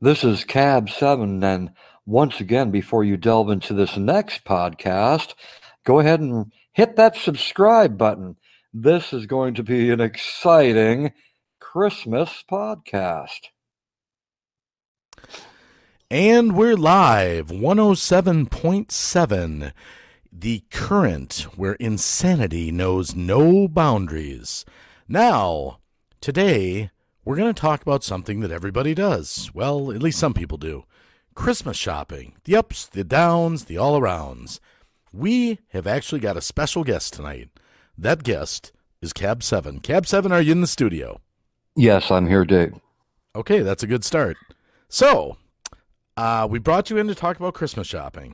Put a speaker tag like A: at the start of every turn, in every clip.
A: This is Cab 7, and once again, before you delve into this next podcast, go ahead and hit that subscribe button. This is going to be an exciting Christmas podcast.
B: And we're live, 107.7, the current where insanity knows no boundaries. Now, today, we're going to talk about something that everybody does. Well, at least some people do. Christmas shopping. The ups, the downs, the all-arounds. We have actually got a special guest tonight. That guest is Cab 7. Cab 7, are you in the studio?
A: Yes, I'm here, Dave.
B: Okay, that's a good start. So, we brought you in to talk about Christmas shopping.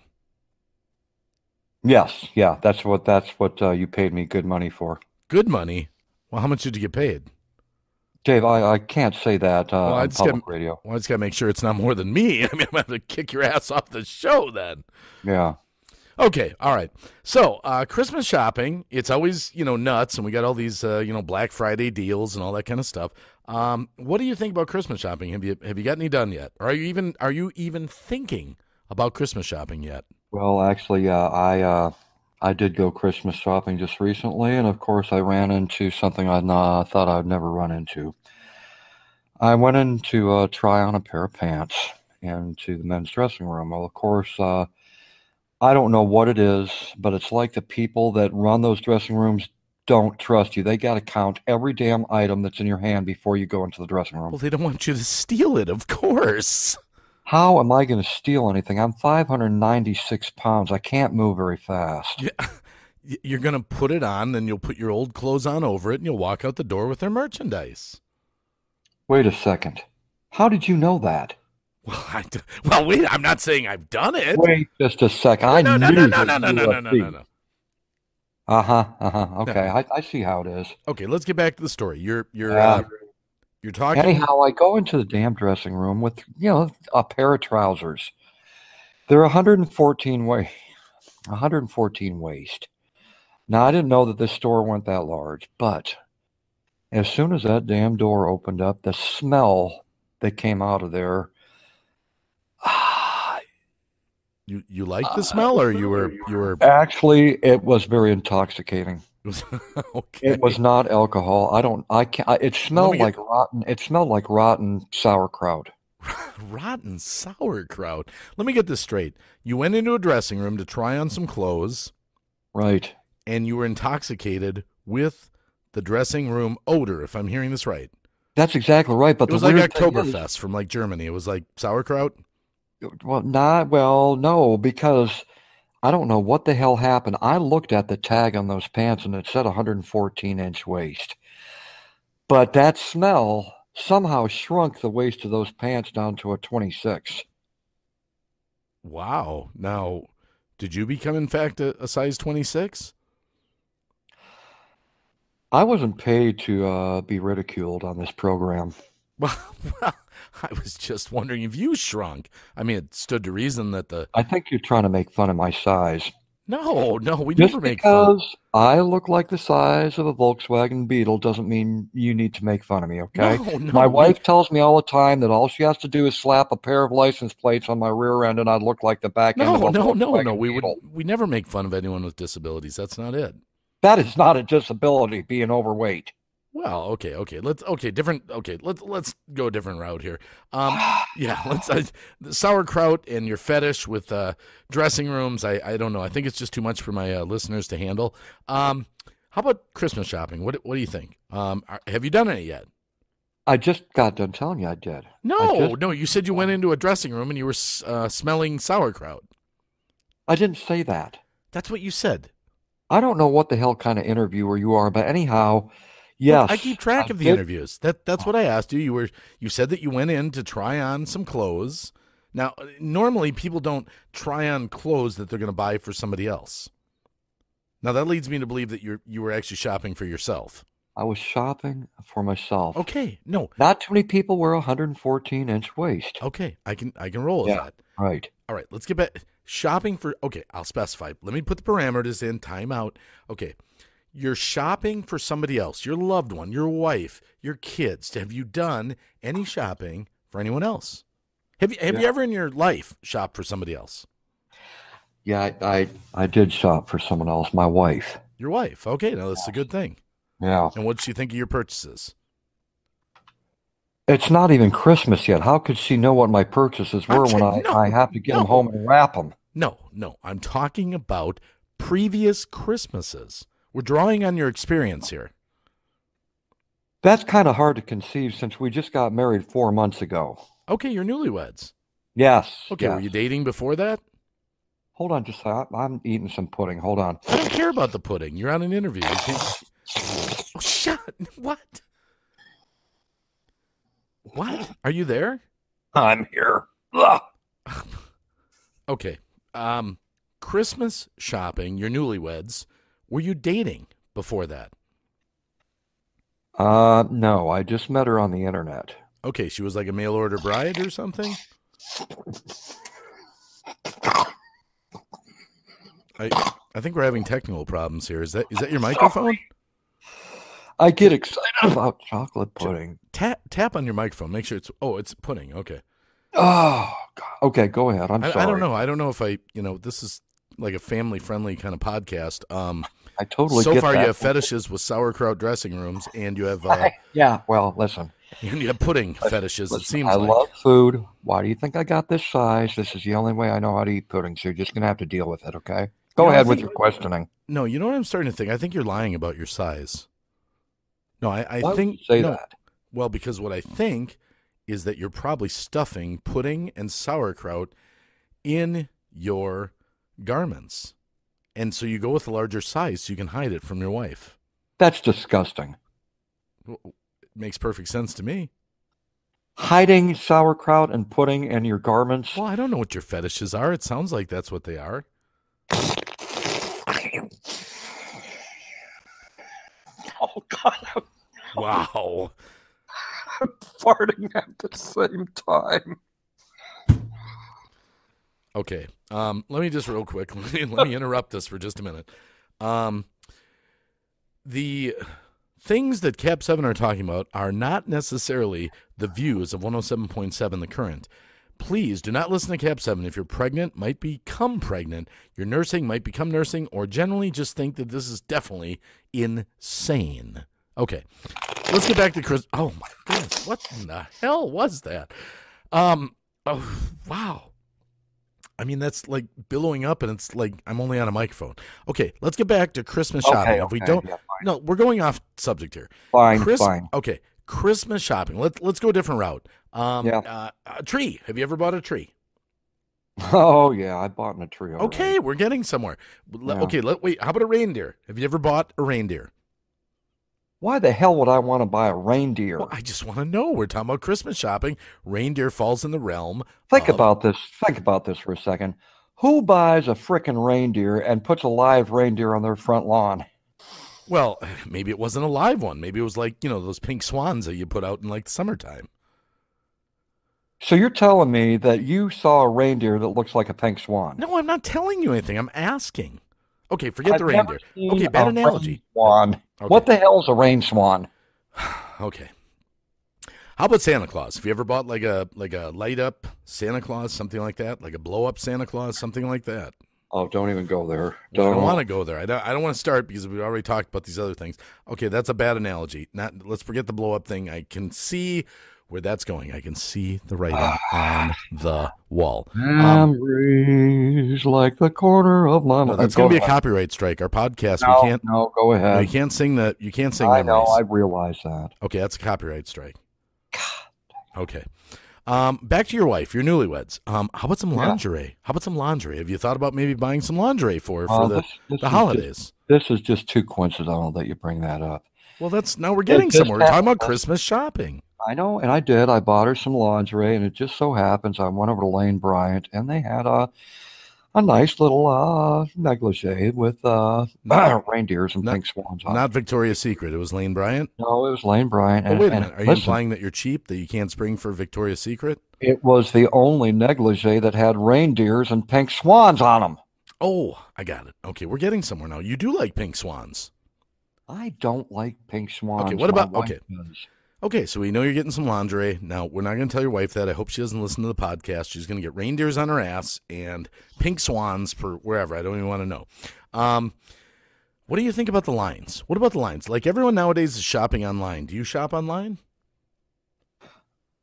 A: Yes, yeah, that's what you paid me good money for.
B: Good money? Well, how much did you get paid?
A: Dave, I can't say that on public radio.
B: Well, I just got to make sure it's not more than me. I mean, I'm going to have to kick your ass off the show then.
A: Yeah.
B: Okay, all right. So, Christmas shopping, it's always, nuts, and we got all these, Black Friday deals and all that kind of stuff. What do you think about Christmas shopping? Have you got any done yet? Or are you even thinking about Christmas shopping yet?
A: Well, actually, I did go Christmas shopping just recently, and of course, I ran into something I thought I'd never run into. I went in to try on a pair of pants into the men's dressing room. Well, of course, I don't know what it is, but it's like the people that run those dressing rooms don't trust you. They got to count every damn item that's in your hand before you go into the dressing room.
B: Well, they don't want you to steal it, of course.
A: How am I going to steal anything? I'm 596 pounds. I can't move very fast.
B: Yeah. You're going to put it on, then you'll put your old clothes on over it, and you'll walk out the door with their merchandise.
A: Wait a second. How did you know that?
B: Well, wait, I'm not saying I've done it.
A: Wait just a second.
B: No.
A: Okay,
B: No.
A: I see how it is.
B: Okay, let's get back to the story. You're talking.
A: Anyhow, I go into the damn dressing room with, a pair of trousers. They're 114 waist. Now, I didn't know that this store went that large, but as soon as that damn door opened up, the smell that came out of there.
B: You like the smell, or you were
A: Actually, it was very intoxicating.
B: Okay.
A: It was not alcohol. It smelled like rotten. It smelled like rotten sauerkraut.
B: Rotten sauerkraut. Let me get this straight. You went into a dressing room to try on some clothes.
A: Right.
B: And you were intoxicated with the dressing room odor, if I'm hearing this right.
A: That's exactly right. But
B: it was like Oktoberfest from like Germany. It was like sauerkraut.
A: Well, no, because I don't know what the hell happened. I looked at the tag on those pants and it said 114-inch waist. But that smell somehow shrunk the waist of those pants down to a 26.
B: Wow. Now, did you become, in fact, a size 26?
A: I wasn't paid to be ridiculed on this program.
B: Well, I was just wondering if you shrunk. I mean, it stood to reason that
A: I think you're trying to make fun of my size.
B: No, we
A: just
B: never make fun.
A: Because I look like the size of a Volkswagen Beetle doesn't mean you need to make fun of me, okay?
B: No,
A: my wife tells me all the time that all she has to do is slap a pair of license plates on my rear end and I'd look like the back end of a Volkswagen Beetle.
B: We never make fun of anyone with disabilities. That's not it.
A: That is not a disability, being overweight.
B: Well, okay. Let's go a different route here. Let's sauerkraut and your fetish with dressing rooms. I don't know. I think it's just too much for my listeners to handle. How about Christmas shopping? What do you think? Have you done it yet?
A: I just got done telling you I did.
B: No. You said you went into a dressing room and you were smelling sauerkraut.
A: I didn't say that.
B: That's what you said.
A: I don't know what the hell kind of interviewer you are, but anyhow. Yes,
B: look, I keep track of the interviews. That's what I asked you. You said that you went in to try on some clothes. Now, normally people don't try on clothes that they're going to buy for somebody else. Now that leads me to believe that you were actually shopping for yourself.
A: I was shopping for myself.
B: Okay, no,
A: not too many people wear 114-inch waist.
B: Okay, I can roll with that.
A: Right.
B: All right. Let's get back shopping for. Okay, I'll specify. Let me put the parameters in. Time out. Okay. You're shopping for somebody else, your loved one, your wife, your kids. Have you done any shopping for anyone else? Have you ever in your life shopped for somebody else?
A: Yeah, I did shop for someone else, my wife.
B: Your wife. Okay, now that's a good thing.
A: Yeah.
B: And what does she think of your purchases?
A: It's not even Christmas yet. How could she know what my purchases were when I have to get them home and wrap them?
B: No. I'm talking about previous Christmases. We're drawing on your experience here.
A: That's kind of hard to conceive since we just got married 4 months ago.
B: Okay, you're newlyweds.
A: Yes.
B: Okay,
A: yes.
B: Were you dating before that?
A: Hold on just a second. I'm eating some pudding. Hold on.
B: I don't care about the pudding. You're on an interview. You can't... Oh, shut. What? What? Are you there?
A: I'm here. Ugh.
B: Okay. Christmas shopping, you're newlyweds. Were you dating before that?
A: No, I just met her on the internet.
B: Okay, she was like a mail order bride or something? I think we're having technical problems here. Is that your microphone?
A: I get excited about chocolate pudding.
B: Tap on your microphone. Make sure it's pudding. Okay.
A: Oh, God. Okay, go ahead. I'm sorry.
B: I don't know. I don't know if this is like a family-friendly kind of podcast.
A: I totally
B: so
A: get
B: far
A: that.
B: You have fetishes with sauerkraut dressing rooms, and you have
A: yeah. Well, listen.
B: And you have pudding fetishes.
A: Listen,
B: it seems.
A: I
B: like.
A: love food. Why do you think I got this size? This is the only way I know how to eat pudding. So you're just gonna have to deal with it. Okay. Go ahead with your questioning.
B: No, you know what I'm starting to think. I think you're lying about your size. No, I
A: Why
B: think
A: would you say that.
B: Well, because what I think is that you're probably stuffing pudding and sauerkraut in your garments. And so you go with a larger size so you can hide it from your wife.
A: That's disgusting.
B: It makes perfect sense to me.
A: Hiding sauerkraut and pudding in your garments?
B: Well, I don't know what your fetishes are. It sounds like that's what they are.
A: Oh, God.
B: Wow.
A: I'm farting at the same time.
B: Okay. Let me just real quick. Let me interrupt this for just a minute. The things that Cap 7 are talking about are not necessarily the views of 107.7 The Current. Please do not listen to Cap 7 if you're pregnant, might become pregnant, you're nursing, might become nursing, or generally just think that this is definitely insane. Okay. Let's get back to Chris. Oh, my goodness. What in the hell was that? Oh, wow. I mean, that's like billowing up, and it's like I'm only on a microphone. Okay, let's get back to Christmas shopping. If we don't, no, we're going off subject here.
A: Fine.
B: Okay, Christmas shopping. Let's go a different route. A tree. Have you ever bought a tree?
A: Oh yeah, I bought a tree. Already.
B: Okay, we're getting somewhere. Yeah. Okay, wait. How about a reindeer? Have you ever bought a reindeer?
A: Why the hell would I want to buy a reindeer?
B: Well, I just want to know. We're talking about Christmas shopping. Reindeer falls in the realm.
A: Think about this. Think about this for a second. Who buys a frickin' reindeer and puts a live reindeer on their front lawn?
B: Well, maybe it wasn't a live one. Maybe it was like, those pink swans that you put out in like the summertime.
A: So you're telling me that you saw a reindeer that looks like a pink swan?
B: No, I'm not telling you anything. I'm asking. Okay, forget the reindeer. Okay, bad analogy.
A: Swan. Okay. What the hell is a rain swan?
B: Okay. How about Santa Claus? Have you ever bought like a light up Santa Claus, something like that? Like a blow up Santa Claus, something like that?
A: Oh, don't even go there.
B: I don't want to go there. I don't want to start because we already talked about these other things. Okay, that's a bad analogy. Let's forget the blow up thing. I can see where that's going. I can see the writing on the wall.
A: Memories like the corner of my
B: mind. That's going to be a copyright strike. Our podcast,
A: no,
B: we can't.
A: No, go ahead.
B: No, you can't sing that. You can't sing.
A: I
B: memories.
A: know. I realize that.
B: Okay, that's a copyright strike. God. Okay. Back to your wife. Your newlyweds. How about some lingerie? Yeah. How about some lingerie? Have you thought about maybe buying some lingerie for the holidays?
A: This is just too coincidental that you bring that up.
B: Well, now we're getting somewhere. We're talking about Christmas shopping.
A: I know, and I did. I bought her some lingerie, and it just so happens I went over to Lane Bryant, and they had a nice little negligee with reindeers and pink swans on it.
B: Not Victoria's Secret. It was Lane Bryant?
A: No, it was Lane Bryant.
B: Wait a minute. Are you implying that you're cheap, that you can't spring for Victoria's Secret?
A: It was the only negligee that had reindeers and pink swans on them.
B: Oh, I got it. Okay, we're getting somewhere now. You do like pink swans.
A: I don't like pink swans.
B: Okay, what about Okay, so we know you're getting some lingerie. Now, we're not going to tell your wife that. I hope she doesn't listen to the podcast. She's going to get reindeers on her ass and pink swans for wherever. I don't even want to know. What do you think about the lines? What about the lines? Like everyone nowadays is shopping online. Do you shop online?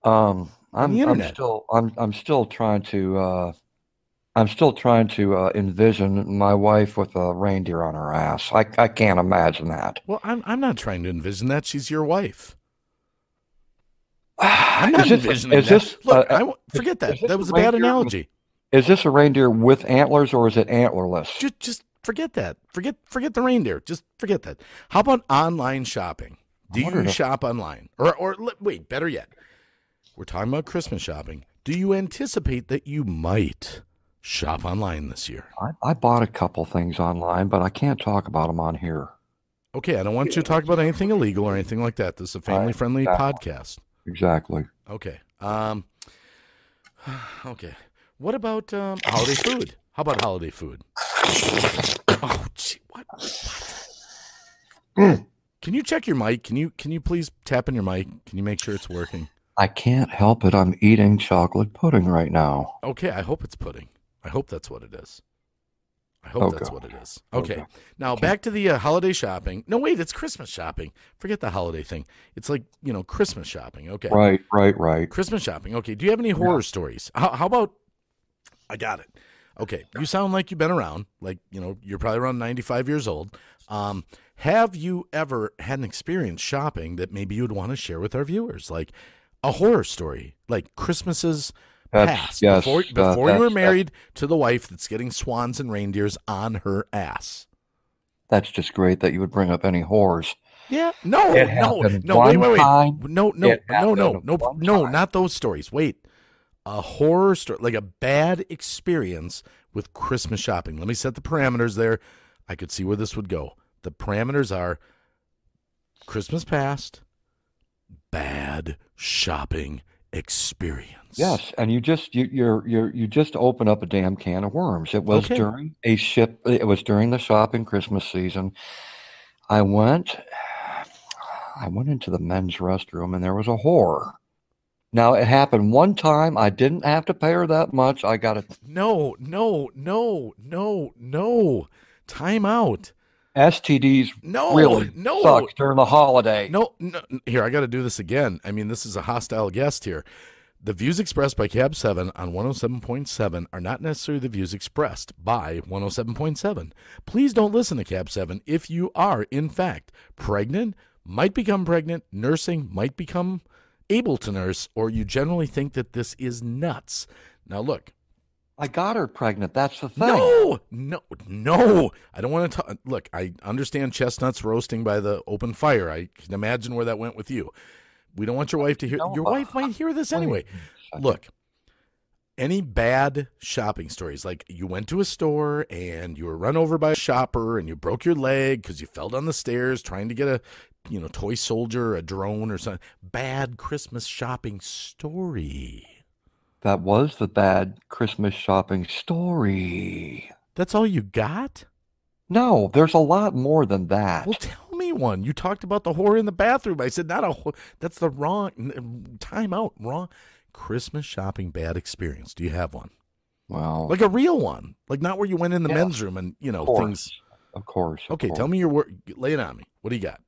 A: Um,
B: On the internet?
A: I'm still trying to envision my wife with a reindeer on her ass. I can't imagine that.
B: Well, I'm not trying to envision that. She's your wife. I'm not envisioning
A: Is
B: that.
A: this
B: Look, forget that.
A: is this
B: That
A: a
B: was a bad
A: reindeer
B: analogy.
A: is this a reindeer with antlers or is it antlerless?
B: Just forget that. Forget the reindeer. Just forget that. How about online shopping? Do
A: I wondered
B: you
A: if
B: shop online? Wait, better yet. We're talking about Christmas shopping. Do you anticipate that you might shop online this year?
A: I bought a couple things online, but I can't talk about them on here.
B: Okay, I don't want you to talk about anything illegal or anything like that. This is a family-friendly podcast.
A: Exactly.
B: Okay. Okay. What about holiday food? How about holiday food? Oh, gee, what? Can you check your mic? Can you please tap in your mic? Can you make sure it's working?
A: I can't help it. I'm eating chocolate pudding right now.
B: Okay, I hope it's pudding. I hope that's what it is. I hope that's what it is. Okay. Now back to the holiday shopping. No, wait, it's Christmas shopping. Forget the holiday thing. It's like, Christmas shopping. Okay.
A: Right.
B: Christmas shopping. Okay. Do you have any horror stories? How about, I got it. Okay. You sound like you've been around. Like, you're probably around 95 years old. Have you ever had an experience shopping that maybe you'd want to share with our viewers? Like a horror story, like Christmases past,
A: yes,
B: before you were married to the wife that's getting swans and reindeers on her ass.
A: That's just great that you would bring up any horrors.
B: Yeah. No,
A: It
B: no,
A: happened
B: no, wait.
A: one time.
B: No,
A: It happened one time.
B: not those stories. Wait. A horror story, like a bad experience with Christmas shopping. Let me set the parameters there. I could see where this would go. The parameters are Christmas past, bad shopping experience.
A: Yes, and you just open up a damn can of worms. It was during the shopping Christmas season. I went into the men's restroom and there was a whore. Now it happened one time. I didn't have to pay her that much. I got it.
B: No. Time out.
A: STDs really sucked during the holiday.
B: No. Here, I got to do this again. I mean, this is a hostile guest here. The views expressed by Cab 7 on 107.7 are not necessarily the views expressed by 107.7. Please don't listen to Cab 7 if you are, in fact, pregnant, might become pregnant, nursing, might become able to nurse, or you generally think that this is nuts. Now, look.
A: I got her pregnant. That's the thing.
B: No. I don't want to talk. Look, I understand chestnuts roasting by the open fire. I can imagine where that went with you. We don't want your wife to hear. Your wife might hear this anyway. Look, any bad shopping stories, like you went to a store and you were run over by a shopper and you broke your leg because you fell down the stairs trying to get a toy soldier, a drone or something. Bad Christmas shopping story.
A: That was the bad Christmas shopping story.
B: That's all you got?
A: No, there's a lot more than that.
B: Well, tell me one. You talked about the whore in the bathroom. I said not a whore. That's the wrong time out. Wrong Christmas shopping bad experience. Do you have one?
A: Well,
B: like a real one, like not where you went in the men's room and things.
A: Of course.
B: Okay, tell me your work. Lay it on me. What do you got?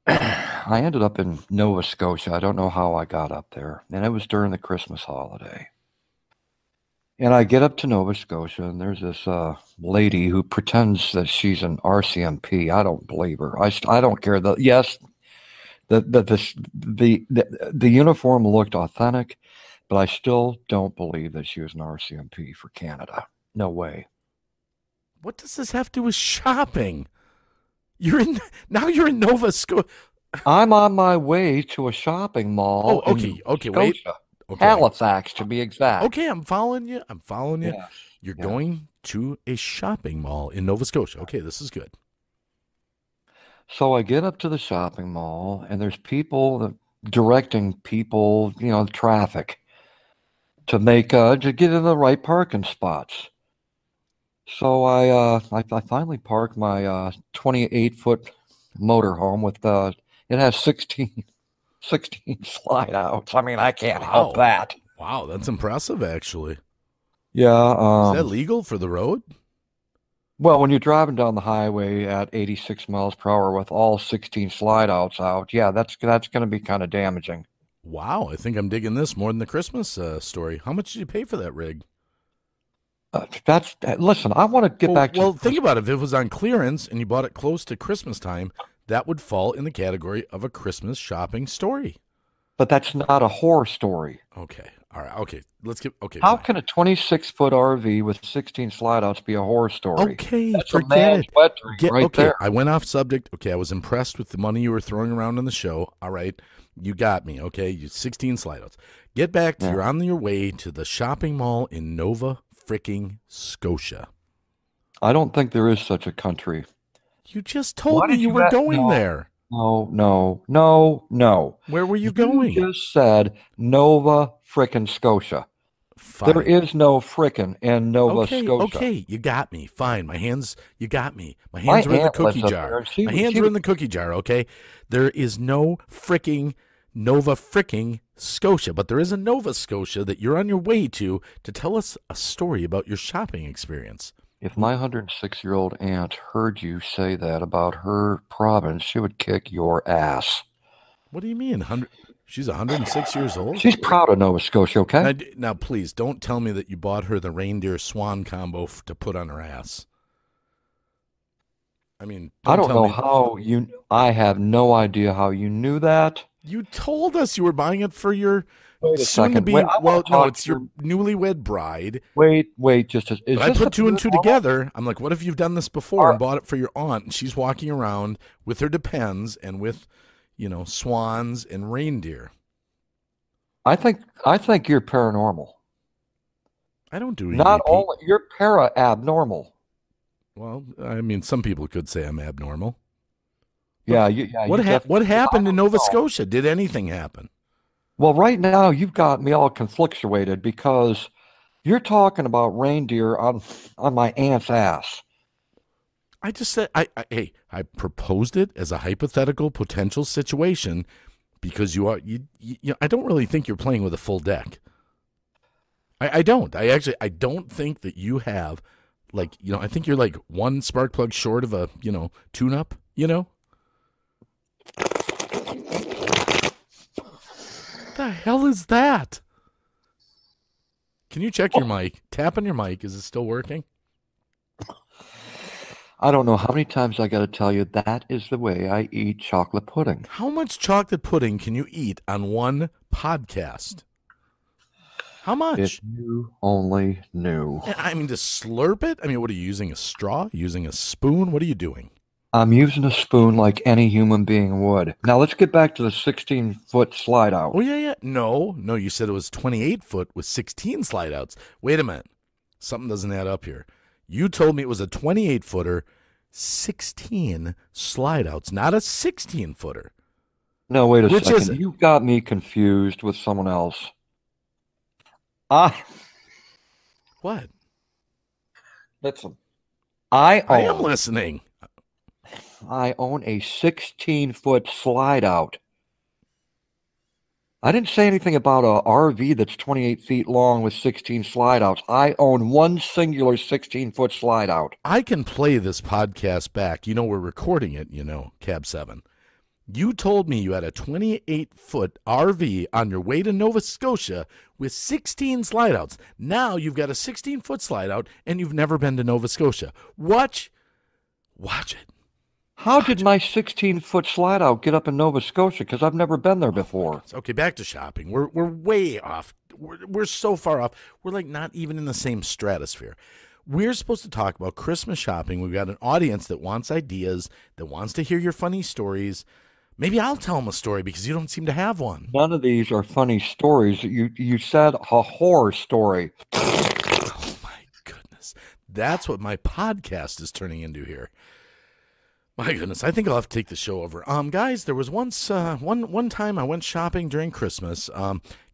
A: I ended up in Nova Scotia. I don't know how I got up there. And it was during the Christmas holiday. And I get up to Nova Scotia, and there's this lady who pretends that she's an RCMP. I don't believe her. I don't care. The uniform looked authentic, but I still don't believe that she was an RCMP for Canada. No way.
B: What does this have to do with shopping? You're in Nova Scotia.
A: I'm on my way to a shopping mall.
B: Oh, okay, wait. Okay.
A: Halifax, to be exact.
B: Okay, I'm following you.
A: Yes.
B: You're going to a shopping mall in Nova Scotia. Okay, this is good.
A: So I get up to the shopping mall, and there's people directing people, traffic to get in the right parking spots. So I finally parked my 28-foot motorhome with it has 16 16 slide outs. I mean, I can't help
B: Wow.
A: that.
B: Wow, that's impressive, actually.
A: Yeah.
B: Is that legal for the road?
A: Well, when you're driving down the highway at 86 miles per hour with all 16 slide outs out, yeah, that's going to be kind of damaging.
B: Wow, I think I'm digging this more than the Christmas story. How much did you pay for that rig?
A: Listen, I want to get back to.
B: Well, think about it. If it was on clearance and you bought it close to Christmas time, that would fall in the category of a Christmas shopping story.
A: But that's not a horror story.
B: Okay. All right. Okay. Let's get. Okay.
A: How
B: fine.
A: can a 26-foot RV with 16 slide outs be a horror story?
B: Okay.
A: That's
B: forget
A: a man's
B: it.
A: wet dream right
B: okay.
A: there.
B: I went off subject. Okay. I was impressed with the money you were throwing around on the show. All right. You got me. Okay. You 16 slide outs. Get back to you're on your way to the shopping mall in Nova freaking Scotia.
A: I don't think there is such a country.
B: You just told me you were going there.
A: No.
B: Where were you going?
A: You just said Nova frickin' Scotia.
B: Fine.
A: There is no frickin' in Nova Scotia.
B: Okay, you got me. Fine. You got me. My hands were in the cookie jar. My hands were in the cookie jar, okay? There is no fricking Nova fricking Scotia, but there is a Nova Scotia that you're on your way to tell us a story about your shopping experience.
A: If my 106-year-old aunt heard you say that about her province, she would kick your ass.
B: What do you mean? She's 106 years old?
A: She's proud of Nova Scotia, okay?
B: Now, please, don't tell me that you bought her the reindeer swan combo to put on her ass. I mean,
A: I don't know how you... I have no idea how you knew that.
B: You told us you were buying it for your...
A: Wait a second.
B: It's your newlywed bride.
A: Wait,
B: I put two and two together. I'm like, what if you've done this before and bought it for your aunt? And she's walking around with her Depends and with, swans and reindeer.
A: I think you're paranormal.
B: I don't do EVP.
A: Not only you're para-abnormal.
B: Well, I mean, some people could say I'm abnormal.
A: Yeah.
B: What happened in Nova Scotia? Did anything happen?
A: Well, right now you've got me all conflictuated because you're talking about reindeer on my aunt's ass.
B: I just said, I proposed it as a hypothetical potential situation because I don't really think you're playing with a full deck. I don't. I don't think that you have, I think you're like one spark plug short of a, tune-up, What the hell is that? Can you check your mic? Tap on your mic. Is it still working?
A: I don't know how many times I got to tell you that is the way I eat chocolate pudding.
B: How much chocolate pudding can you eat on one podcast? How much?
A: If you only knew.
B: I mean, to slurp it? I mean, what are you using? A straw? Using a spoon? What are you doing?
A: I'm using a spoon like any human being would. Now, let's get back to the 16-foot slide out.
B: Oh, yeah. No, you said it was 28 foot with 16 slide outs. Wait a minute. Something doesn't add up here. You told me it was a 28-footer, 16 slide outs, not a 16-footer.
A: No, wait a second.
B: Which is it?
A: You got me confused with someone else.
B: What?
A: Listen. I
B: am listening.
A: I own a 16-foot slide out. I didn't say anything about a RV that's 28 feet long with 16 slide outs. I own one singular 16-foot slide out.
B: I can play this podcast back. We're recording it, Cab 7. You told me you had a 28-foot RV on your way to Nova Scotia with 16 slide outs. Now you've got a 16-foot slide out and you've never been to Nova Scotia. Watch it.
A: How did my 16-foot slide out get up in Nova Scotia? Because I've never been there before.
B: Okay, back to shopping. We're way off. We're so far off. We're like not even in the same stratosphere. We're supposed to talk about Christmas shopping. We've got an audience that wants ideas, that wants to hear your funny stories. Maybe I'll tell them a story because you don't seem to have one.
A: None of these are funny stories. You said a horror story.
B: Oh, my goodness. That's what my podcast is turning into here. My goodness, I think I'll have to take the show over. Guys, there was once one time I went shopping during Christmas.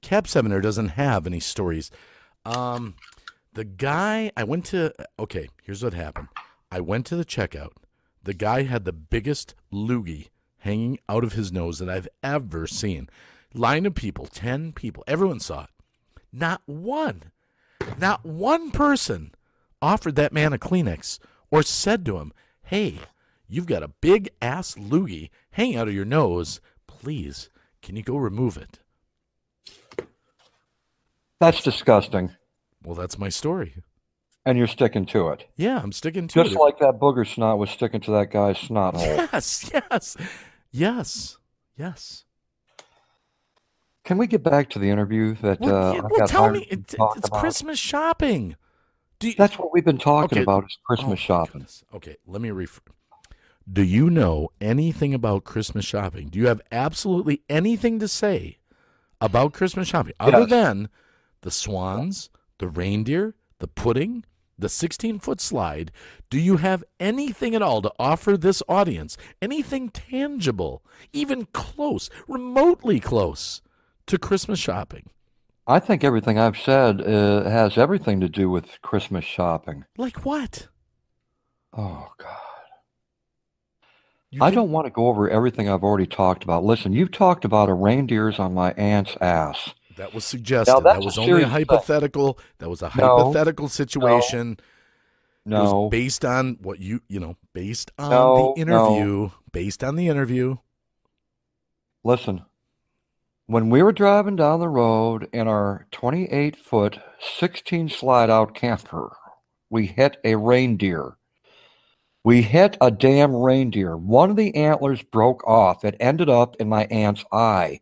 B: Cab 7er doesn't have any stories. The guy I went to, here's what happened. I went to the checkout. The guy had the biggest loogie hanging out of his nose that I've ever seen. Line of people, 10 people, everyone saw it. Not one person offered that man a Kleenex or said to him, hey, you've got a big ass loogie hanging out of your nose. Please, can you go remove it?
A: That's disgusting.
B: Well, that's my story.
A: And you're sticking to it.
B: Yeah, I'm sticking to it.
A: Just like that booger snot was sticking to that guy's snot hole.
B: Yes.
A: Can we get back to the interview that
B: tell me, it's Christmas shopping.
A: That's what we've been talking about is Christmas shopping.
B: Goodness. Okay, let me Do you know anything about Christmas shopping? Do you have absolutely anything to say about Christmas shopping other than the swans, the reindeer, the pudding, the 16-foot slide? Do you have anything at all to offer this audience? Anything tangible, even close, remotely close to Christmas shopping?
A: I think everything I've said has everything to do with Christmas shopping.
B: Like what?
A: Oh, God. I don't want to go over everything I've already talked about. Listen, you've talked about a reindeer's on my aunt's ass.
B: That was suggested. That was only a hypothetical. That was a hypothetical situation.
A: No.
B: It was based on what based on the interview. Based on the interview.
A: Listen, when we were driving down the road in our 28-foot 16 slide-out camper, we hit a reindeer. We hit a damn reindeer. One of the antlers broke off. It ended up in my aunt's eye.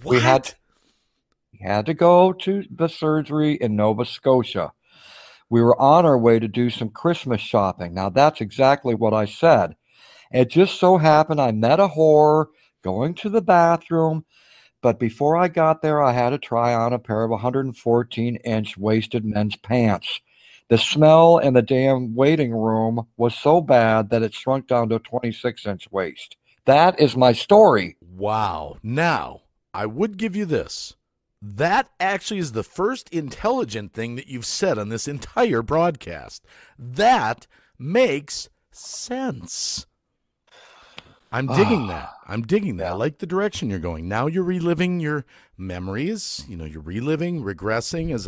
B: What?
A: We had to go to the surgery in Nova Scotia. We were on our way to do some Christmas shopping. Now, that's exactly what I said. It just so happened I met a whore going to the bathroom, but before I got there, I had to try on a pair of 114-inch waisted men's pants. The smell in the damn waiting room was so bad that it shrunk down to a 26-inch waist. That is my story.
B: Wow. Now, I would give you this. That actually is the first intelligent thing that you've said on this entire broadcast. That makes sense. I'm digging that. I like the direction you're going. Now you're reliving your memories. You're reliving, regressing as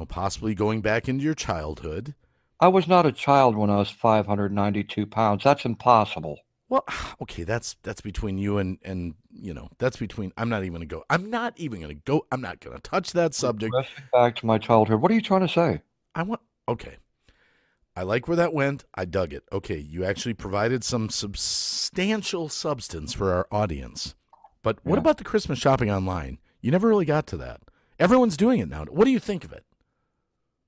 B: possibly going back into your childhood.
A: I was not a child when I was 592 pounds. That's impossible.
B: Well, okay, that's between you and that's between. I'm not even going to go. I'm not going to touch that subject.
A: Back to my childhood. What are you trying to say?
B: Okay. I like where that went. I dug it. Okay, you actually provided some substantial substance for our audience. But what about the Christmas shopping online? You never really got to that. Everyone's doing it now. What do you think of it?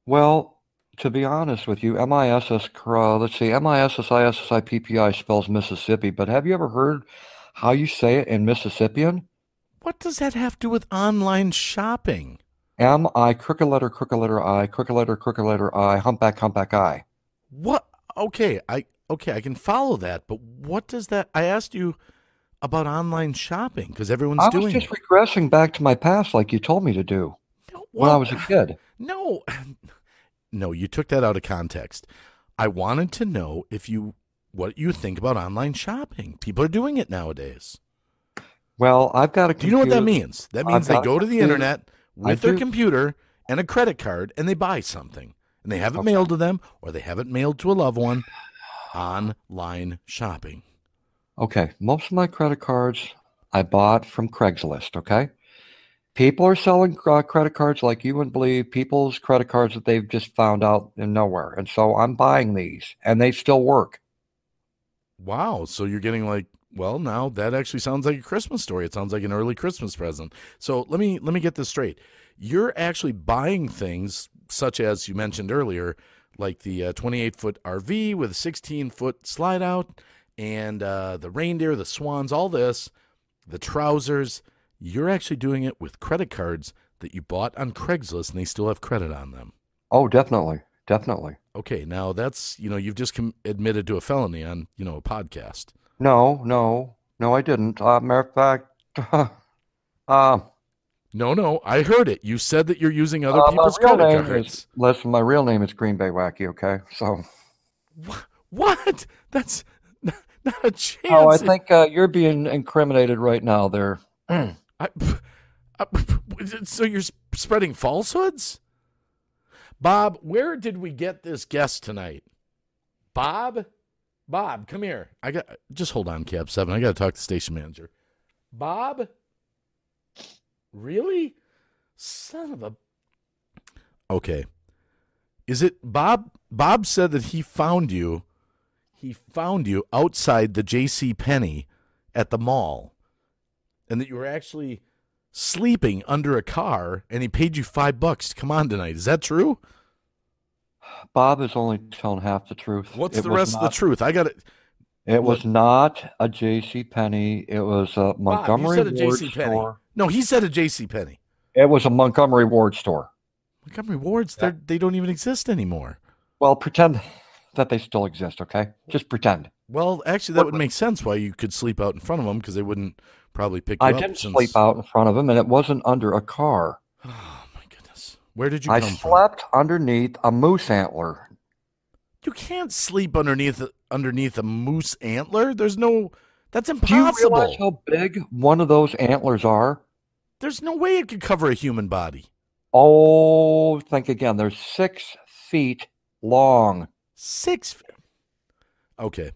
A: Well, to be honest with you, MISSISSIPPI spells Mississippi, but have you ever heard how you say it in Mississippian?
B: What does that have to do with online shopping?
A: M-I, crooked letter I, crooked letter I, humpback I.
B: What? Okay, I can follow that, but what does that... I asked you about online shopping because everyone's doing it.
A: I was just regressing back to my past like you told me to do when I was a kid.
B: No, you took that out of context. I wanted to know what you think about online shopping. People are doing it nowadays.
A: Well, I've got a computer.
B: Do you know what that means? That means they go to the internet with their computer and a credit card and they buy something. And they have it mailed to them or they have it mailed to a loved one. Online shopping.
A: Okay, most of my credit cards I bought from Craigslist, okay? People are selling credit cards like you wouldn't believe, people's credit cards that they've just found out in nowhere. And so I'm buying these, and they still work.
B: Wow, so you're getting now that actually sounds like a Christmas story. It sounds like an early Christmas present. So let me get this straight. You're actually buying things such as you mentioned earlier, like the 28-foot RV with a 16-foot slide out, and the reindeer, the swans, all this, the trousers. You're actually doing it with credit cards that you bought on Craigslist, and they still have credit on them.
A: Oh, definitely.
B: Okay, now that's, you've just admitted to a felony on, a podcast.
A: No, I didn't. Matter of fact,
B: No, I heard it. You said that you're using other people's credit cards.
A: Listen, my real name is Green Bay Wacky, okay? So.
B: What? That's... Not a chance.
A: Oh, I think you're being incriminated right now there.
B: I, so you're spreading falsehoods? Bob, where did we get this guest tonight? Bob, come here. Just hold on, Cab 7. I got to talk to the station manager. Bob? Really? Son of a... Okay. Is it Bob? Bob said that he found you outside the J.C. Penney at the mall, and that you were actually sleeping under a car, and he paid you $5 to come on tonight. Is that true?
A: Bob is only telling half the truth.
B: What's the rest of the truth? I got it.
A: It was not a J.C. Penney. It was a Montgomery Ward store.
B: No, he said a J.C. Penney.
A: It was a Montgomery Ward store.
B: Montgomery Wards, they don't even exist anymore.
A: Well, pretend that they still exist, okay? Just pretend.
B: Well, actually, that would make sense why you could sleep out in front of them, because they wouldn't probably pick you up.
A: I didn't sleep out in front of them, and it wasn't under a car.
B: Oh, my goodness. Where did you come from?
A: I slept underneath a moose antler. You
B: can't sleep underneath a moose antler. That's impossible.
A: Do you realize how big one of those antlers are?
B: There's no way it could cover a human body.
A: Oh, think again. They're 6 feet long.
B: 6 feet. Okay.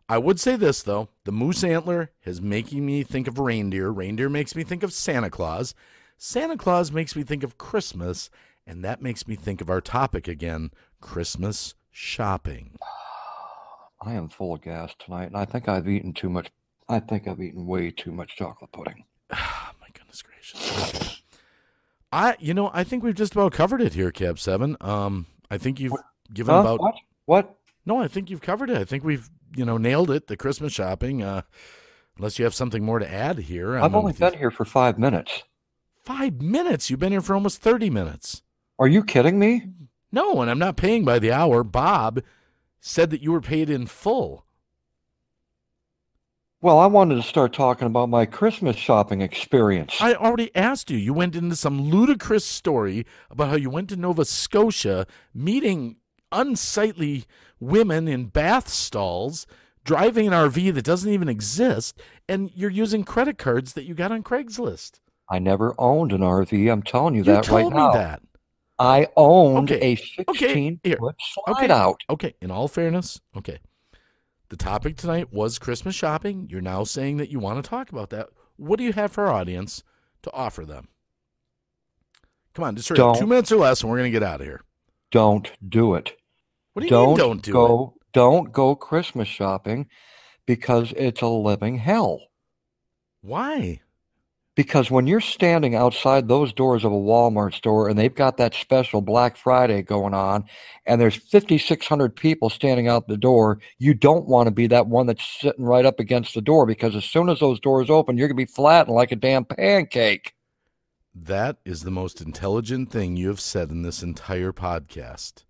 B: I would say this, though. The moose antler is making me think of reindeer. Reindeer makes me think of Santa Claus. Santa Claus makes me think of Christmas. And that makes me think of our topic again, Christmas shopping.
A: I am full of gas tonight, and I think I've eaten too much. I think I've eaten way too much chocolate pudding.
B: My goodness gracious. Okay. I think we've just about covered it here, Cab 7. I think you've given about...
A: What?
B: No, I think you've covered it. I think we've, nailed it, the Christmas shopping, unless you have something more to add here.
A: I've only been here for 5 minutes.
B: 5 minutes? You've been here for almost 30 minutes.
A: Are you kidding me?
B: No, and I'm not paying by the hour. Bob said that you were paid in full.
A: Well, I wanted to start talking about my Christmas shopping experience.
B: I already asked you. You went into some ludicrous story about how you went to Nova Scotia, meeting unsightly women in bath stalls, driving an RV that doesn't even exist, and you're using credit cards that you got on Craigslist.
A: I never owned an RV. I'm telling you that right now.
B: You told me that.
A: I owned a 16-foot slide out.
B: Okay, in all fairness, the topic tonight was Christmas shopping. You're now saying that you want to talk about that. What do you have for our audience to offer them? Come on, just hurry up. 2 minutes or less, and we're going to get out of here.
A: Don't do it.
B: What do you mean don't do it?
A: Don't go Christmas shopping because it's a living hell.
B: Why?
A: Because when you're standing outside those doors of a Walmart store and they've got that special Black Friday going on and there's 5,600 people standing out the door, you don't want to be that one that's sitting right up against the door, because as soon as those doors open, you're going to be flattened like a damn pancake.
B: That is the most intelligent thing you have said in this entire podcast.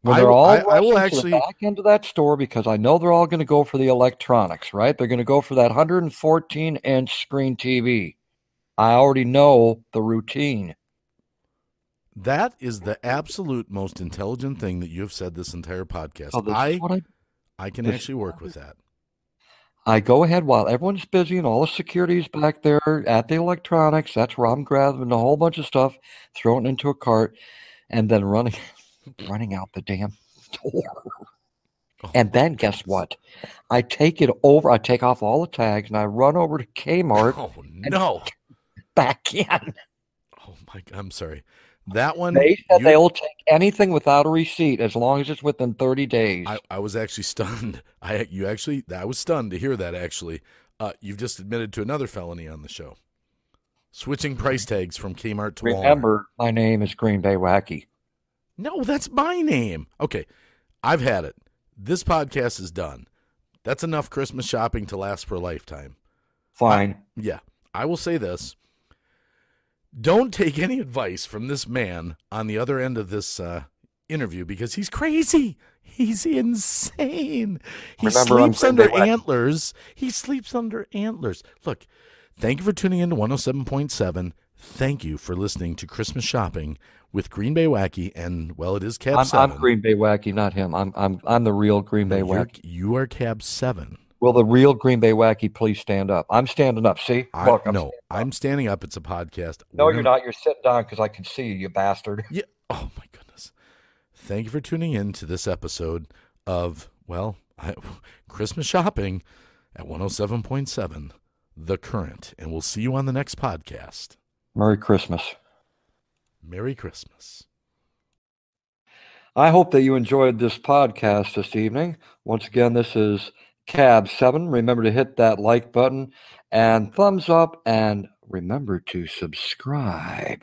A: Well, they're I will actually back into that store because I know they're all going to go for the electronics, right? They're going to go for that 114-inch screen TV. I already know the routine.
B: That is the absolute most intelligent thing that you have said this entire podcast.
A: So
B: I can actually work with that.
A: I go ahead while everyone's busy and all the security's back there at the electronics. That's where I'm grabbing a whole bunch of stuff, throwing it into a cart, and then running out the damn door. Oh, and then guess what? I take it over. I take off all the tags and I run over to Kmart.
B: Oh, no.
A: Back in.
B: Oh my God, I'm sorry. That one.
A: They said they'll take anything without a receipt as long as it's within 30 days.
B: I was actually stunned. I was stunned to hear that. Actually, you've just admitted to another felony on the show. Switching price tags from Kmart to Walmart.
A: Remember, my name is Green Bay Wacky.
B: No, that's my name. Okay, I've had it. This podcast is done. That's enough Christmas shopping to last for a lifetime.
A: Fine.
B: Yeah, I will say this. Don't take any advice from this man on the other end of this interview, because he's crazy. He's insane. He sleeps under antlers. He sleeps under antlers. Look, thank you for tuning in to 107.7. Thank you for listening to Christmas Shopping with Green Bay Wacky, and well, it is Cab 7.
A: I'm Green Bay Wacky, not him. I'm the real Green Bay Wacky.
B: You are Cab 7.
A: Will the real Green Bay Wacky please stand up? I'm standing up. See? Look,
B: I'm standing up. It's a podcast.
A: No, you're not. You're sitting down because I can see you, you bastard.
B: Yeah. Oh, my goodness. Thank you for tuning in to this episode of, Christmas shopping at 107.7, The Current. And we'll see you on the next podcast.
A: Merry Christmas.
B: Merry Christmas.
A: I hope that you enjoyed this podcast this evening. Once again, this is Cab 7. Remember to hit that like button and thumbs up, and remember to subscribe.